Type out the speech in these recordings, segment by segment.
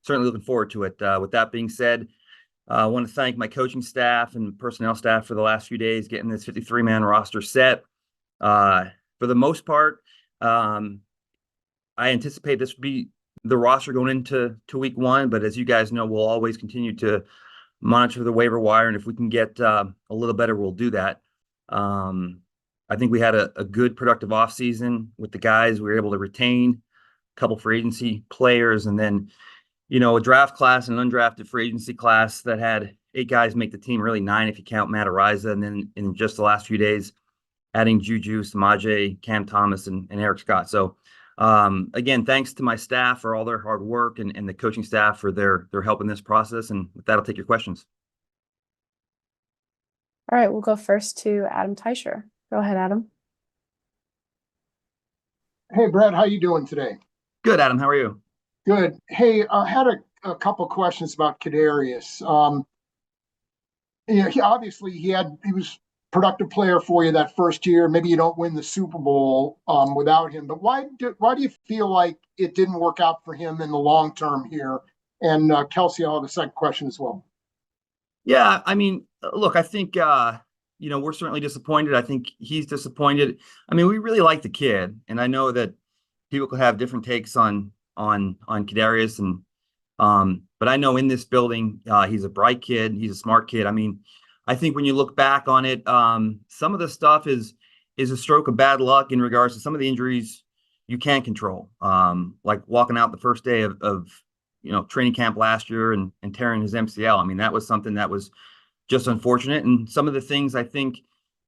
certainly looking forward to it. With that being said, I want to thank my coaching staff and personnel staff for the last few days getting this 53-man roster set. For the most part, I anticipate this would be the roster going into week one, but as you guys know, we'll always continue to monitor the waiver wire, and if we can get a little better, we'll do that. I think we had a good productive offseason with the guys. We were able to retain a couple free agency players, and then a draft class and an undrafted free agency class that had 8 guys make the team, really 9 if you count Matt Ariza, and then in just the last few days, adding Juju, Samaje, Cam Thomas, and Eric Scott. So again, thanks to my staff for all their hard work and the coaching staff for their help in this process. And with that, I'll take your questions. All right, we'll go first to Adam Teicher. Go ahead, Adam. Hey, Brad, how you doing today? Good, Adam. How are you? Good. Hey, I had a couple questions about Kadarius. He obviously he was productive player for you that first year. Maybe you don't win the Super Bowl without him, but why do you feel like it didn't work out for him in the long term here? And Kelsey, I'll have a second question as well. Yeah, I mean, look, I think we're certainly disappointed. I think he's disappointed. I mean, we really like the kid, and I know that people could have different takes on Kadarius, and but I know in this building, he's a bright kid, he's a smart kid. I mean, I think when you look back on it, some of the stuff is a stroke of bad luck in regards to some of the injuries you can't control, like walking out the first day of training camp last year and tearing his MCL. I mean, that was something that was just unfortunate. And some of the things I think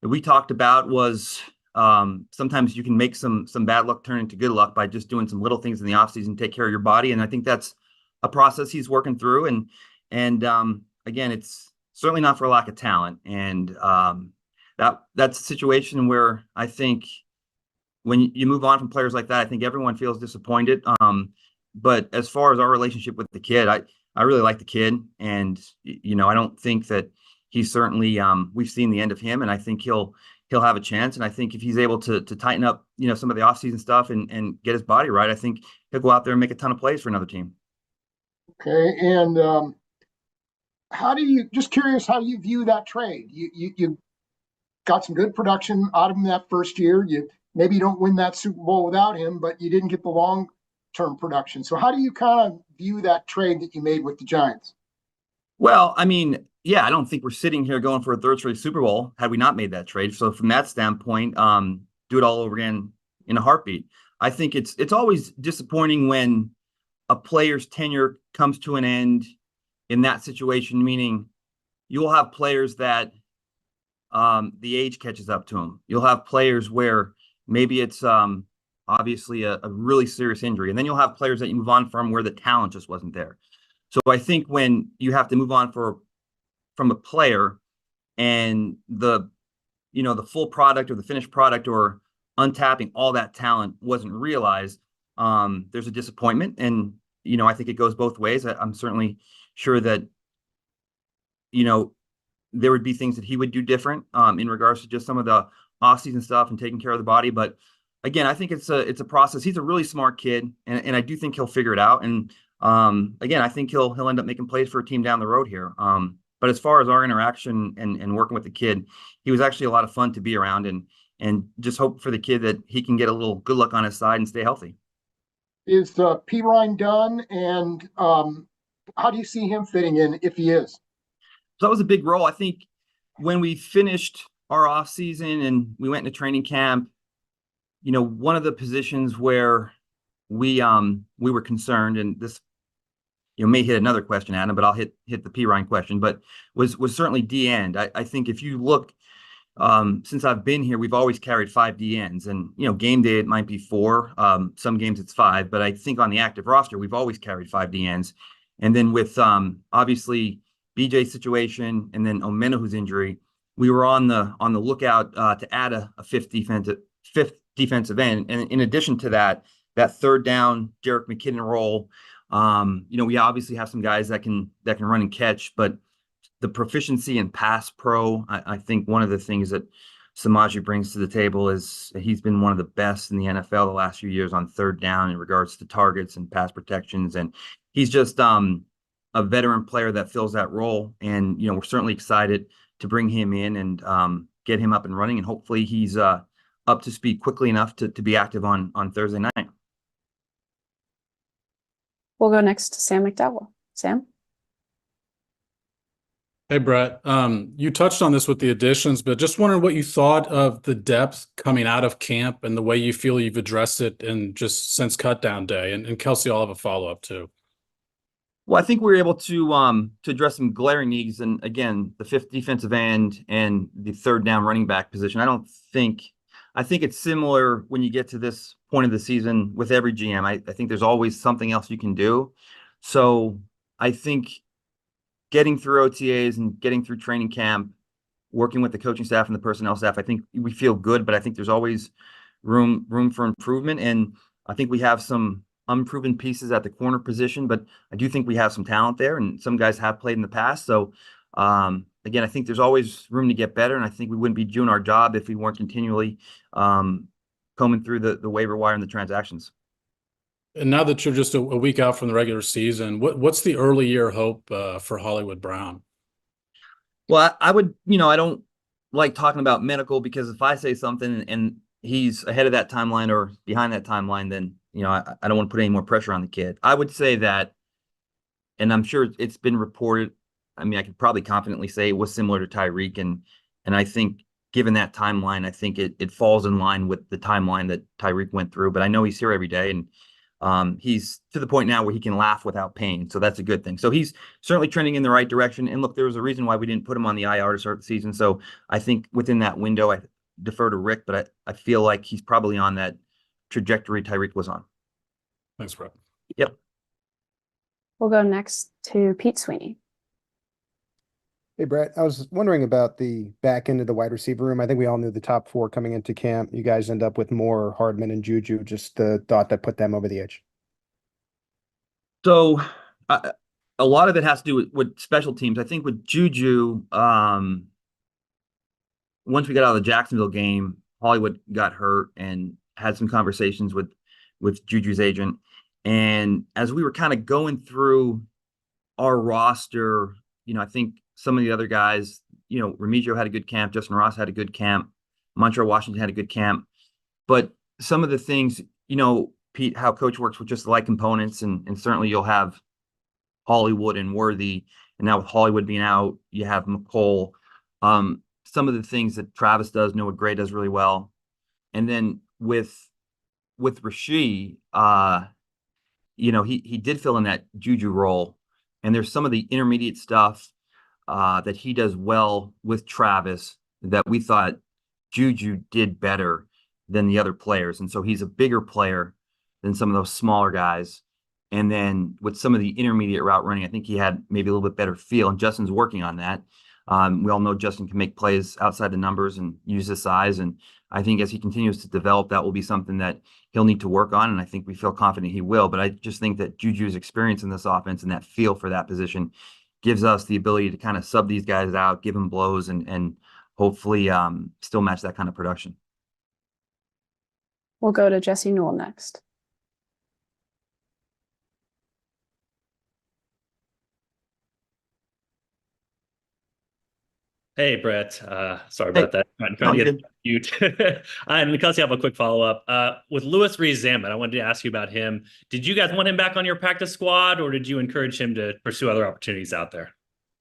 that we talked about was sometimes you can make some bad luck turn into good luck by just doing some little things in the offseason, take care of your body. And I think that's a process he's working through. And again, it's certainly not for a lack of talent. And that's a situation where I think when you move on from players like that, I think everyone feels disappointed. But as far as our relationship with the kid, I really like the kid. And, I don't think that he's certainly we've seen the end of him, and I think he'll have a chance. And I think if he's able to tighten up, some of the offseason stuff and get his body right, I think he'll go out there and make a ton of plays for another team. Okay. And just curious how you view that trade? You got some good production out of him that first year. Maybe you don't win that Super Bowl without him, but you didn't get the long-term production. So how do you kind of view that trade that you made with the Giants? Well, I mean, yeah, I don't think we're sitting here going for a third straight Super Bowl had we not made that trade. So from that standpoint, do it all over again in a heartbeat. I think it's always disappointing when a player's tenure comes to an end in that situation, meaning you'll have players that the age catches up to them. You'll have players where maybe it's obviously a really serious injury, and then you'll have players that you move on from where the talent just wasn't there. So I think when you have to move on from a player and the full product or the finished product or untapping all that talent wasn't realized, there's a disappointment. And, I think it goes both ways. I'm certainly sure that, there would be things that he would do different in regards to just some of the offseason stuff and taking care of the body. But again, I think it's a process. He's a really smart kid, and I do think he'll figure it out. And again, I think he'll end up making plays for a team down the road here. But as far as our interaction and working with the kid, he was actually a lot of fun to be around, and just hope for the kid that he can get a little good luck on his side and stay healthy. Is P. Ryan done? And how do you see him fitting in if he is? So that was a big role. I think when we finished our off season and we went into training camp, one of the positions where we were concerned, and this may hit another question, Adam, but I'll hit the P. Ryan question, but was certainly D end. I think if you look, since I've been here, we've always carried 5 D ends, and game day it might be 4. Some games it's 5, but I think on the active roster we've always carried 5 D ends. And then with obviously BJ's situation and then Omenahu's injury, we were on the lookout to add a fifth defensive end. And in addition to that third down Jerick McKinnon role, we obviously have some guys that can run and catch, but the proficiency in pass pro, I think one of the things that Samaje brings to the table is he's been one of the best in the NFL the last few years on third down in regards to targets and pass protections. And he's just a veteran player that fills that role. And, we're certainly excited to bring him in and get him up and running. And hopefully he's up to speed quickly enough to be active on Thursday night. We'll go next to Sam McDowell. Sam? Hey, Brett. You touched on this with the additions, but just wondering what you thought of the depth coming out of camp and the way you feel you've addressed it and just since cutdown day. And Kelsey, I'll have a follow-up too. Well, I think we were able to address some glaring needs, and again, the fifth defensive end and the third down running back position. I think it's similar when you get to this point of the season with every GM. I think there's always something else you can do. So I think getting through OTAs and getting through training camp, working with the coaching staff and the personnel staff, I think we feel good, but I think there's always room for improvement. And I think we have some unproven pieces at the corner position, but I do think we have some talent there, and some guys have played in the past. So again, I think there's always room to get better, and I think we wouldn't be doing our job if we weren't continually combing through the waiver wire and the transactions. And now that you're just a week out from the regular season, what's the early year hope for Hollywood Brown? Well, I would, I don't like talking about medical, because if I say something and he's ahead of that timeline or behind that timeline, then, I don't want to put any more pressure on the kid. I would say that, and I'm sure it's been reported. I mean, I could probably confidently say it was similar to Tyreek. And I think given that timeline, I think it falls in line with the timeline that Tyreek went through. But I know he's here every day, and he's to the point now where he can laugh without pain. So that's a good thing. So he's certainly trending in the right direction. And look, there was a reason why we didn't put him on the IR to start the season. So I think within that window, I defer to Rick, but I feel like he's probably on that trajectory Tyreek was on. Thanks, Brett. Yep. We'll go next to Pete Sweeney. Hey, Brett, I was wondering about the back end of the wide receiver room. I think we all knew the top four coming into camp. You guys end up with Moore, Hardman, and Juju. Just the thought that put them over the edge. So a lot of it has to do with special teams. I think with Juju, once we got out of the Jacksonville game, Hollywood got hurt and had some conversations with Juju's agent. And as we were kind of going through our roster, I think some of the other guys, Remigio had a good camp, Justin Ross had a good camp, Montreal Washington had a good camp. But some of the things, Pete, how coach works with just like components, and certainly you'll have Hollywood and Worthy, and now with Hollywood being out, you have McCole. Some of the things that Travis does, Noah Gray does really well. And then with Rasheed, he did fill in that Juju role, and there's some of the intermediate stuff that he does well with Travis that we thought Juju did better than the other players. And so he's a bigger player than some of those smaller guys. And then with some of the intermediate route running, I think he had maybe a little bit better feel, and Justin's working on that. We all know Justin can make plays outside the numbers and use his size. And I think as he continues to develop, that will be something that he'll need to work on. And I think we feel confident he will. But I just think that Juju's experience in this offense and that feel for that position gives us the ability to kind of sub these guys out, give them blows, and hopefully still match that kind of production. We'll go to Jesse Newell next. Hey, Brett. Sorry about that. Trying to get mute. And because you have a quick follow-up. With Louis Rees-Zammit, I wanted to ask you about him. Did you guys want him back on your practice squad, or did you encourage him to pursue other opportunities out there?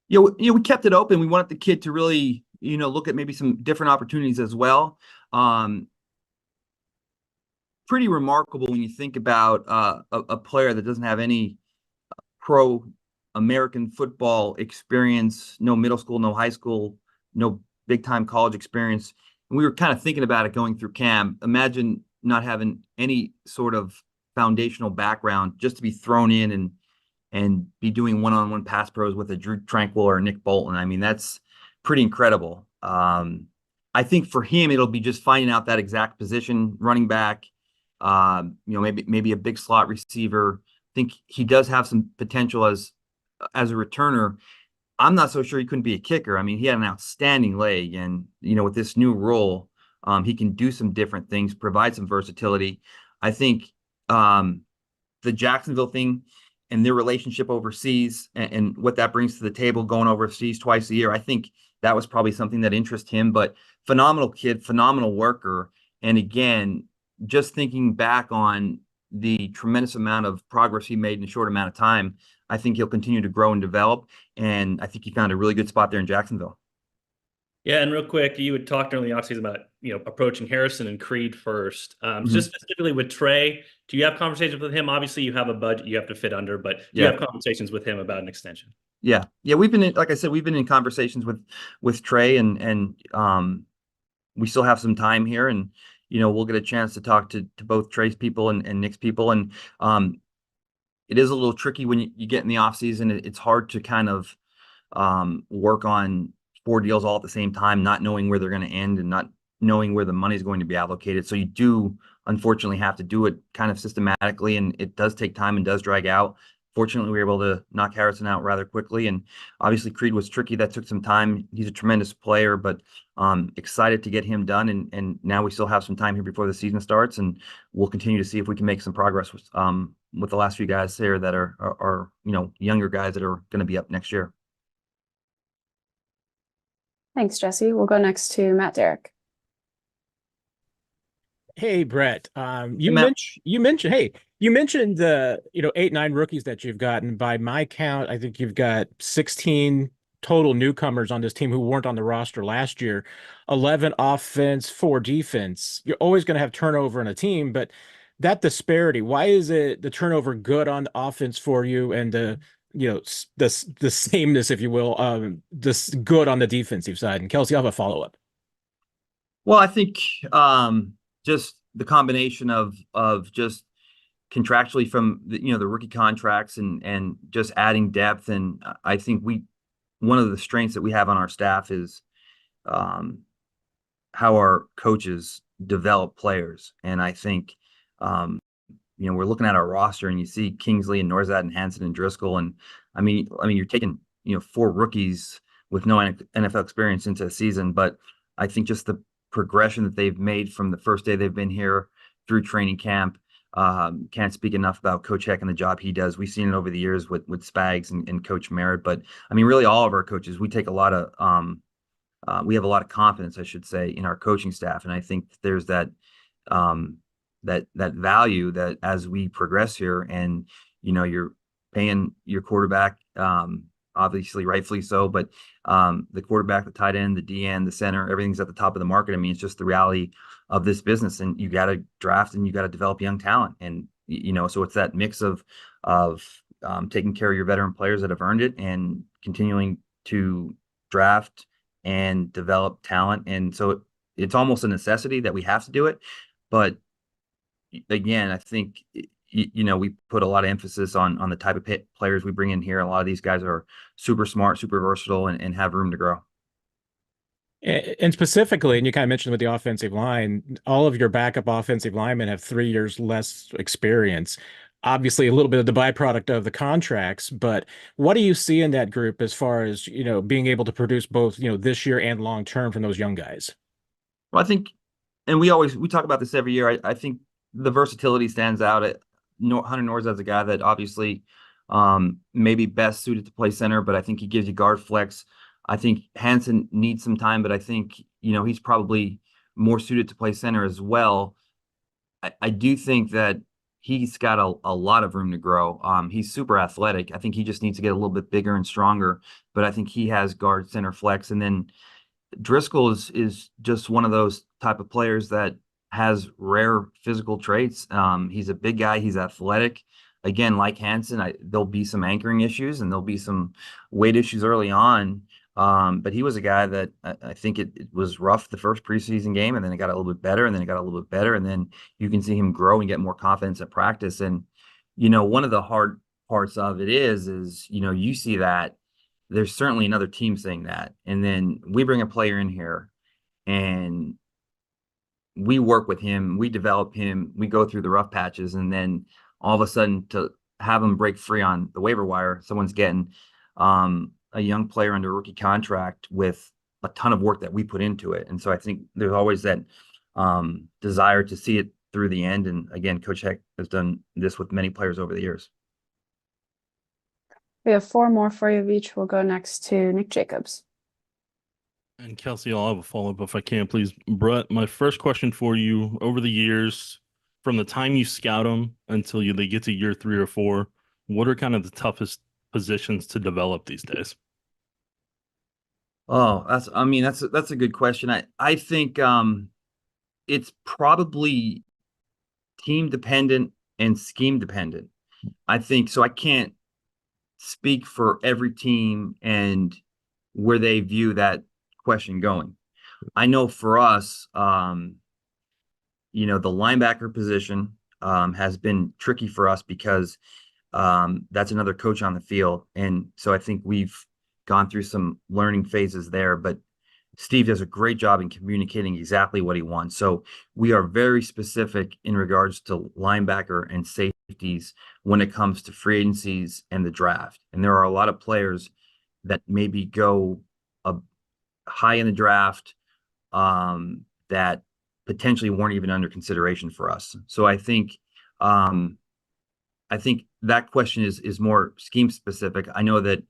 We kept it open. We wanted the kid to really, look at maybe some different opportunities as well. Pretty remarkable when you think about a player that doesn't have any pro American football experience, no middle school, no high school, no big time college experience. And we were kind of thinking about it going through camp. Imagine not having any sort of foundational background, just to be thrown in and be doing one-on-one pass pros with a Drew Tranquil or Nick Bolton. I mean, that's pretty incredible. I think for him, it'll be just finding out that exact position, running back, maybe a big slot receiver. I think he does have some potential as a returner. I'm not so sure he couldn't be a kicker. I mean, he had an outstanding leg, and with this new role, he can do some different things, provide some versatility. I think the Jacksonville thing and their relationship overseas and what that brings to the table, going overseas twice a year, I think that was probably something that interests him. But phenomenal kid, phenomenal worker, and again, just thinking back on the tremendous amount of progress he made in a short amount of time, I think he'll continue to grow and develop. And I think he found a really good spot there in Jacksonville. Yeah, and real quick, you had talked early in the offseason about approaching Harrison and Creed first. Just specifically with Trey, do you have conversations with him? Obviously, you have a budget you have to fit under, but do you have conversations with him about an extension? Yeah, we've been like I said, we've been in conversations with Trey, and we still have some time here, and we'll get a chance to talk to both Trey's people and Nick's people, and it is a little tricky when you get in the off season. It's hard to kind of work on 4 deals all at the same time, not knowing where they're going to end and not knowing where the money is going to be allocated. So you do unfortunately have to do it kind of systematically, and it does take time and does drag out. Fortunately, we were able to knock Harrison out rather quickly, and obviously Creed was tricky. That took some time. He's a tremendous player, but excited to get him done, and now we still have some time here before the season starts, and we'll continue to see if we can make some progress with the last few guys there that are younger guys that are going to be up next year. Thanks, Jesse. We'll go next to Matt Derrick. Hey, Brett. You Matt. mentioned the 8-9 rookies that you've gotten. By my count, I think you've got 16 total newcomers on this team who weren't on the roster last year. 11 offense, 4 defense. You're always going to have turnover in a team, but that disparity, why is it the turnover good on offense for you and the sameness, if you will, this good on the defensive side? And Kelsey, I'll have a follow-up. Well, I think just the combination of just contractually from the rookie contracts and just adding depth, and I think one of the strengths that we have on our staff is how our coaches develop players, and I think we're looking at our roster and you see Kingsley and Norzad and Hansen and Driscoll, and I mean you're taking 4 rookies with no NFL experience into a season, but I think just the progression that they've made from the first day they've been here through training camp. Can't speak enough about Coach Heck and the job he does. We've seen it over the years with Spags and Coach Merritt, but I mean, really all of our coaches, we have a lot of confidence, I should say, in our coaching staff. And I think there's that value that as we progress here and, you're paying your quarterback, obviously rightfully so, but the quarterback, the tight end, the DN, the center, everything's at the top of the market. I mean, it's just the reality of this business, and you got to draft and you got to develop young talent. And, so it's that mix of taking care of your veteran players that have earned it and continuing to draft and develop talent. And so it's almost a necessity that we have to do it. But again, I think we put a lot of emphasis on the type of players we bring in here. A lot of these guys are super smart, super versatile, and have room to grow. And specifically, and you kind of mentioned with the offensive line, all of your backup offensive linemen have 3 years less experience. Obviously, a little bit of the byproduct of the contracts, but what do you see in that group as far as, being able to produce both, this year and long term from those young guys? Well, I think, and we talk about this every year. I think the versatility stands out. Hunter Norzad's a guy that obviously maybe best suited to play center, but I think he gives you guard flex. I think Hansen needs some time, but I think, he's probably more suited to play center as well. I do think that he's got a lot of room to grow. He's super athletic. I think he just needs to get a little bit bigger and stronger, but I think he has guard, center, flex. And then Driscoll is just one of those type of players that has rare physical traits. He's a big guy. He's athletic. Again, like Hansen, there'll be some anchoring issues and there'll be some weight issues early on. But he was a guy that I think it was rough the first preseason game, and then it got a little bit better, and then it got a little bit better, and then you can see him grow and get more confidence at practice. And one of the hard parts of it is you see that there's certainly another team saying that, and then we bring a player in here, and we work with him, we develop him, we go through the rough patches, and then all of a sudden to have him break free on the waiver wire, someone's getting a young player under a rookie contract with a ton of work that we put into it. And so I think there's always that desire to see it through the end. And again, Coach Heck has done this with many players over the years. We have 4 more for you, Veach. We'll go next to Nick Jacobs. And Kelsey, I'll have a follow-up if I can, please. Brett, my first question for you, over the years, from the time you scout them until they get to year 3 or 4, what are kind of the toughest positions to develop these days? Oh, that's a good question. I think it's probably team dependent and scheme dependent. I think so. I can't speak for every team and where they view that question going. I know for us, the linebacker position has been tricky for us because that's another coach on the field. And so I think we've gone through some learning phases there, but Steve does a great job in communicating exactly what he wants. So we are very specific in regards to linebacker and safeties when it comes to free agencies and the draft. And there are a lot of players that maybe go high in the draft that potentially weren't even under consideration for us. So I think that question is more scheme specific. I know that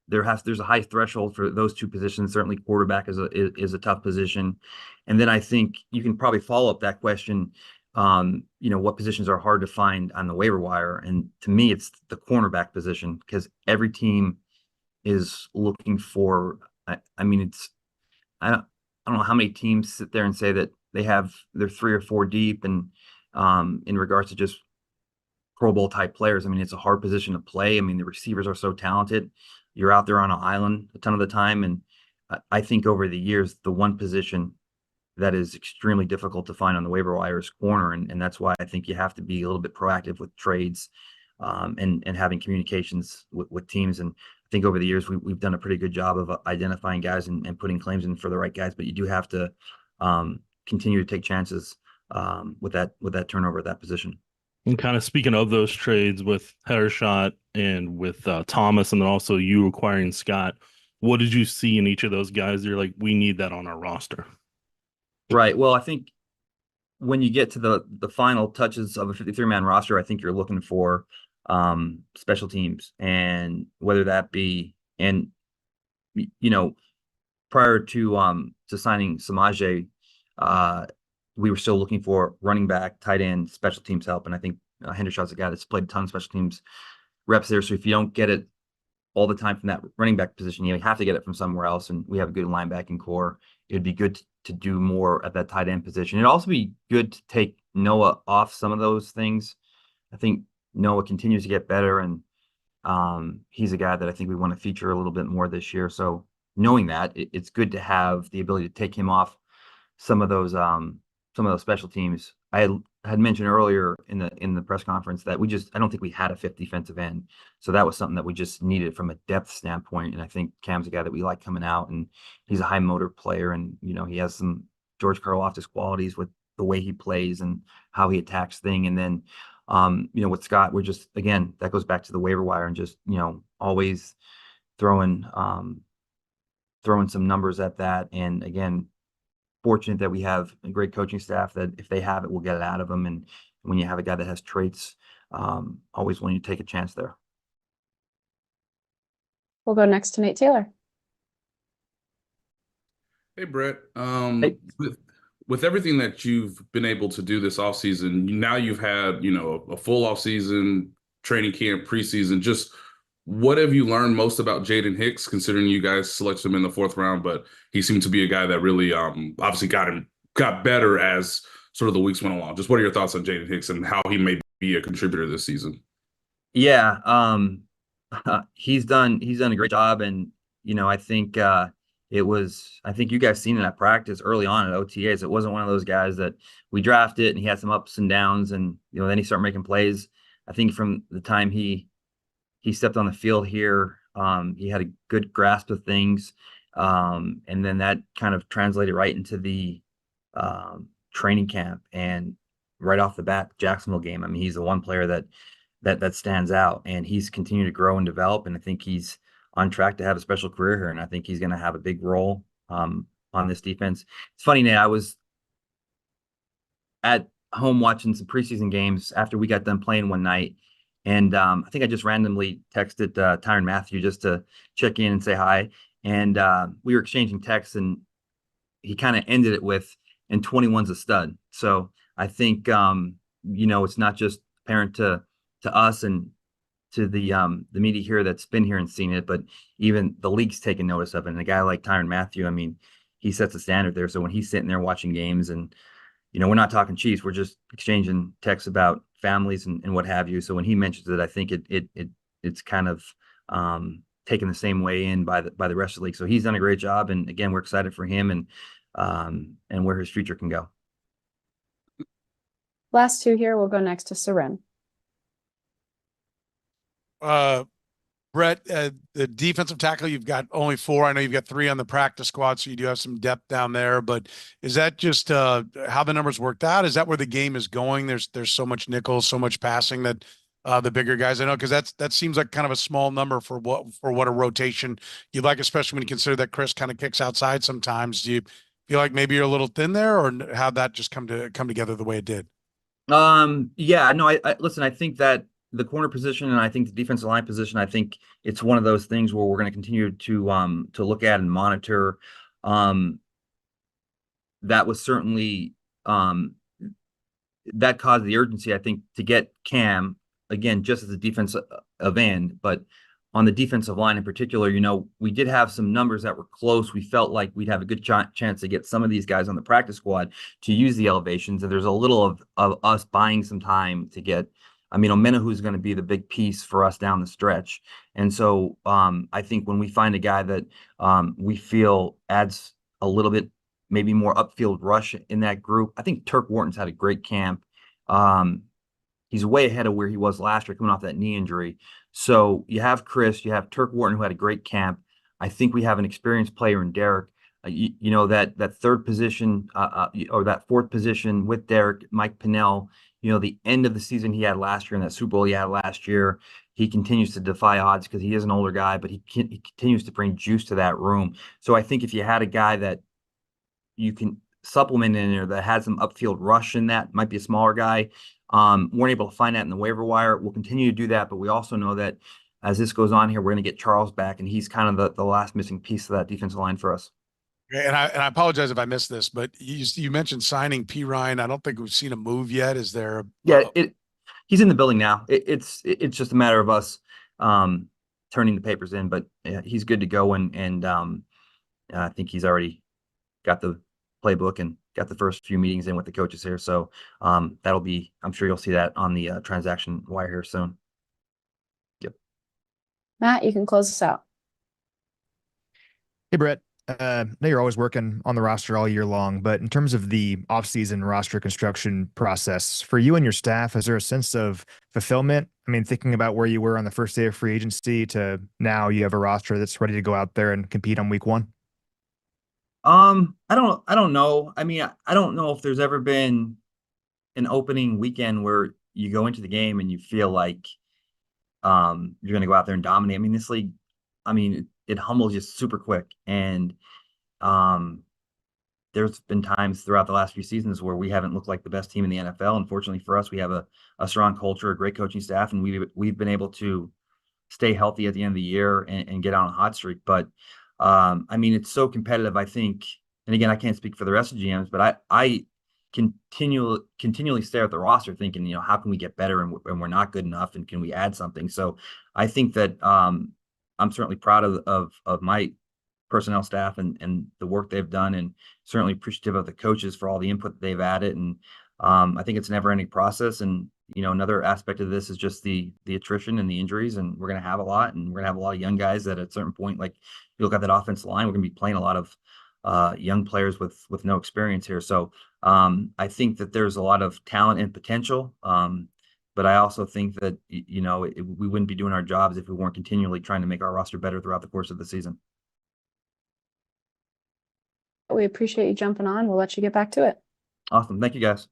there's a high threshold for those two positions. Certainly, quarterback is a tough position, and then I think you can probably follow up that question. What positions are hard to find on the waiver wire? And to me, it's the cornerback position because every team is looking for. I don't know how many teams sit there and say that they're 3 or 4 deep, and in regards to just Pro Bowl type players. I mean, it's a hard position to play. I mean, the receivers are so talented. You're out there on an island a ton of the time. And I think over the years, the one position that is extremely difficult to find on the waiver wire is corner. And that's why I think you have to be a little bit proactive with trades and having communications with teams. And I think over the years, we've done a pretty good job of identifying guys and putting claims in for the right guys. But you do have to continue to take chances with that turnover at that position. And kind of speaking of those trades with Hershot and with Thomas, and then also you acquiring Scott, what did you see in each of those guys? You're like, we need that on our roster. Right. Well, I think when you get to the final touches of a 53-man roster, I think you're looking for special teams, and whether that be prior to signing Samaje, we were still looking for running back, tight end, special teams help. And I think Hendershot's a guy that's played a ton of special teams reps there. So if you don't get it all the time from that running back position, you have to get it from somewhere else. And we have a good linebacking core. It'd be good to do more at that tight end position. It'd also be good to take Noah off some of those things. I think Noah continues to get better, and he's a guy that I think we want to feature a little bit more this year. So knowing that, it's good to have the ability to take him off some of those special teams. I had mentioned earlier in the press conference that I don't think we had a fifth defensive end. So that was something that we just needed from a depth standpoint. And I think Cam's a guy that we like coming out, and he's a high motor player, and he has some George Karlaftis qualities with the way he plays and how he attacks things. And then with Scott, we're just, again, that goes back to the waiver wire and just always throwing some numbers at that. And again, fortunate that we have a great coaching staff that if they have it, we'll get it out of them. And when you have a guy that has traits, always willing to take a chance there. We'll go next to Nate Taylor. Hey, Brett. Hey. With everything that you've been able to do this offseason, now you've had, a full offseason, training camp, preseason. Just what have you learned most about Jaden Hicks, considering you guys selected him in the 4th round, but he seemed to be a guy that really obviously got better as sort of the weeks went along. Just what are your thoughts on Jaden Hicks and how he may be a contributor this season? Yeah, he's done a great job, and I think I think you guys seen it at practice early on at OTAs. It wasn't one of those guys that we drafted and he had some ups and downs, and then he started making plays. I think from the time he stepped on the field here, he had a good grasp of things, and then that kind of translated right into the training camp, and right off the bat, Jacksonville game. I mean, he's the one player that stands out, and he's continued to grow and develop, and I think he's on track to have a special career here, and I think he's going to have a big role on this defense. It's funny, Nate, I was at home watching some preseason games after we got done playing one night, and I think I just randomly texted Tyrann Mathieu just to check in and say hi, and we were exchanging texts, and he kind of ended it with, and 21's a stud. So I think it's not just apparent to us and to the media here that's been here and seen it, but even the league's taken notice of it. And a guy like Tyrann Mathieu, I mean, he sets a standard there. So when he's sitting there watching games, and we're not talking Chiefs, we're just exchanging texts about families and what have you. So when he mentions it, I think it's kind of taken the same way in by the rest of the league. So he's done a great job, and again, we're excited for him and where his future can go. Last two here, we'll go next to Seren. Brett, the defensive tackle, you've got only 4. I know you've got 3 on the practice squad, so you do have some depth down there. But is that just how the numbers worked out? Is that where the game is going? There's so much nickel, so much passing that the bigger guys, I know, because that seems like kind of a small number for what a rotation you'd like, especially when you consider that Chris kind of kicks outside sometimes. Do you feel like maybe you're a little thin there, or how'd that just come together the way it did? Yeah, no, I listen, I think that the corner position and I think the defensive line position, I think it's one of those things where we're going to continue to look at and monitor. That was certainly that caused the urgency, I think, to get Cam again, just as a defensive end, but on the defensive line in particular, we did have some numbers that were close. We felt like we'd have a good chance to get some of these guys on the practice squad to use the elevations. And there's a little of us buying some time to get, Omenahu is going to be the big piece for us down the stretch. And so I think when we find a guy that we feel adds a little bit, maybe more upfield rush in that group, I think Turk Wharton's had a great camp. He's way ahead of where he was last year coming off that knee injury. So you have Chris, you have Turk Wharton, who had a great camp. I think we have an experienced player in Derek. That third position or that fourth position with Derek, Mike Pinnell, the end of the season he had last year in that Super Bowl he had last year, he continues to defy odds because he is an older guy, but he continues to bring juice to that room. So I think if you had a guy that you can supplement in there that had some upfield rush in that, might be a smaller guy, weren't able to find that in the waiver wire. We'll continue to do that, but we also know that as this goes on here, we're going to get Charles back, and he's kind of the last missing piece of that defensive line for us. And I apologize if I missed this, but you mentioned signing P. Ryan. I don't think we've seen a move yet. Is there? He's in the building now. It's just a matter of us turning the papers in, but he's good to go, and I think he's already got the playbook and got the first few meetings in with the coaches here. So that'll be, I'm sure you'll see that on the transaction wire here soon. Yep. Matt, you can close us out. Hey, Brett. I know you're always working on the roster all year long, but in terms of the offseason roster construction process, for you and your staff, is there a sense of fulfillment? Thinking about where you were on the first day of free agency to now you have a roster that's ready to go out there and compete on week 1? I don't know. I don't know if there's ever been an opening weekend where you go into the game and you feel like you're going to go out there and dominate. This league, it humbles you super quick. And there's been times throughout the last few seasons where we haven't looked like the best team in the NFL. Unfortunately for us, we have a strong culture, a great coaching staff, and we've been able to stay healthy at the end of the year and get on a hot streak. But it's so competitive, I think. And again, I can't speak for the rest of GMs, but I continually stare at the roster thinking, how can we get better, and we're not good enough, and can we add something? So I think that I'm certainly proud of my personnel staff and the work they've done, and certainly appreciative of the coaches for all the input that they've added. And I think it's a never-ending process. And another aspect of this is just the attrition and the injuries, and we're going to have a lot, and we're going to have a lot of young guys that at a certain point, like you look at that offensive line, we're going to be playing a lot of young players with no experience here. So I think that there's a lot of talent and potential. But I also think that, we wouldn't be doing our jobs if we weren't continually trying to make our roster better throughout the course of the season. We appreciate you jumping on. We'll let you get back to it. Awesome. Thank you, guys.